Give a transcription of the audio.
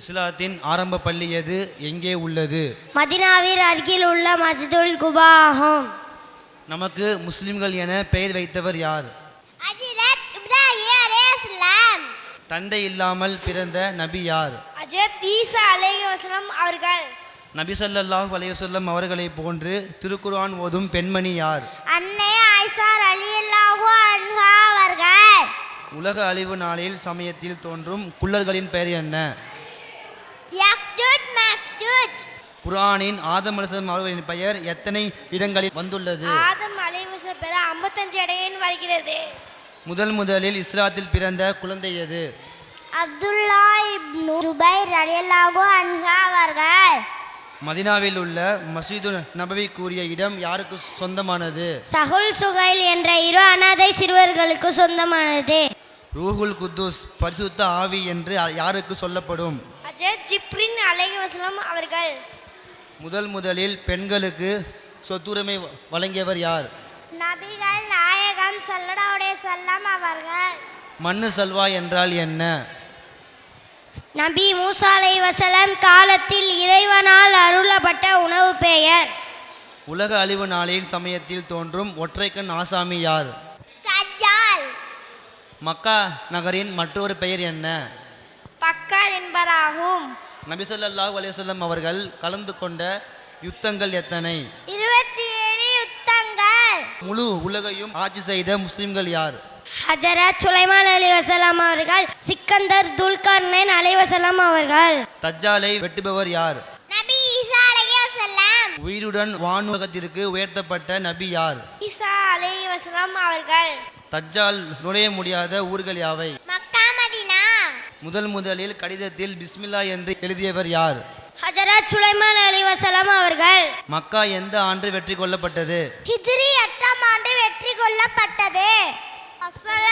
இஸ்லாத்தின் ஆரம்ப பள்ளி எது, எங்கே உள்ளது? மதீனாவின் அருகில் உள்ள மஸ்ஜிதுல் குபா ஆகும். நமக்கு முஸ்லிம்கள் என பெயர் வைத்தவர் யார்? ஹஜ்ரத் இப்ராஹிம் அலைஹிஸ்ஸலாம். தந்தை இல்லாமல் பிறந்த நபி யார்? ஹஜ்ரத் ஈசா அலைஹிஸ்ஸலாம் அவர்கள். நபி ஸல்லல்லாஹு அலைஹி வஸல்லம் அவர்களை போன்று திருக்குர்ஆன் ஓதும் பெண்மணி யார்? அன்னை ஆயிஷா ரலியல்லாஹு அன்ஹா அவர்கள். உலக அழிவு நாளில் சமயத்தில் தோன்றும் குள்ளர்களின் பெயர் என்ன? யக்ஜூஜ் மக்ஜூஜ். குர்ஆனின் ஆதம் அலைஹிஸ்ஸலாம் அவர்களின் பெயர் எத்தனை இடங்களில் வந்துள்ளது? ஆதம் அலைஹிஸ்ஸலாம் பெயர் 55 இடையில் வருகிறது. முதலில் இஸ்லாத்தில் பிறந்த குழந்தை எது? அப்துல்லா இப்னு ஜுபைர் ரலியல்லாஹு அன்ஹா அவர்கள். மதீனாவில் உள்ள மஸ்ஜிது நபவி கூறிய இடம் யாருக்கு சொந்தமானது? சஹுல் சுகைல் என்ற 2 அனாதை சிறுவர்களுக்கு சொந்தமானது. ரூஹுல் குத்தூஸ் பரிசுத்த ஆவி என்று யாருக்கு சொல்லப்படும்? ஹஜ்ரத் ஜிப்ரீல் அலைஹிஸ்ஸலாம் அவர்கள். முதலில் பெண்களுக்கு சொத்துரிமை வழங்கியவர் யார்? நபிகள் நாயகம் ஸல்லல்லாஹு அலைஹி வஸல்லம் அவர்கள். மண்ணு சல்வா என்றால் என்ன? நபி மூசா அலைஹிஸ்ஸலாம் காலத்தில் இறைவனால் அருளப்பட்ட உணவு பெயர். உலக அழிவு நாளின் சமயத்தில் தோன்றும் ஒற்றைக்கண் ஆசாமி யார்? தஜ்ஜால். மக்கா நகரின் மற்றொரு பெயர் என்ன? பக்கர் என்பதாகும். நபி ஸல்லல்லாஹு அலைஹி வஸல்லம் அவர்கள் கலந்து கொண்ட யுத்தங்கள் எத்தனை? 27 யுத்தங்கள். முழு உலகையும் ஆட்சி செய்த முஸ்லிம்கள் யார்? ஹஜரத் சுலைமான் அலைஹிஸ்ஸலாம் அவர்கள், சிக்கந்தர், துல்கர்னைன் அலைஹிஸ்ஸலாம் அவர்கள். தஜ்ஜாலை வெட்டுபவர் யார்? நபி ஈசா அலைஹிஸ்ஸலாம். உயிருடன் வானுலகத்திற்கு உயர்த்தப்பட்ட நபி யார்? ஈசா அலைஹிஸ்ஸலாம் அவர்கள். தஜ்ஜால் நுழைய முடியாத ஊர்கள் யாவை? Mecca Medina. முதலில் கடிதத்தில் பிஸ்மில்லா என்று எழுதியவர் யார்? ஹஜரத் சுலைமான் அலைஹிஸ்ஸலாம் அவர்கள். மக்கா எந்த ஆண்டு வெற்றி கொள்ளப்பட்டது? ஹிஜ்ரி 8ஆம் ஆண்டு வெற்றி கொள்ளப்பட்டது. அஸ்ஸலாமு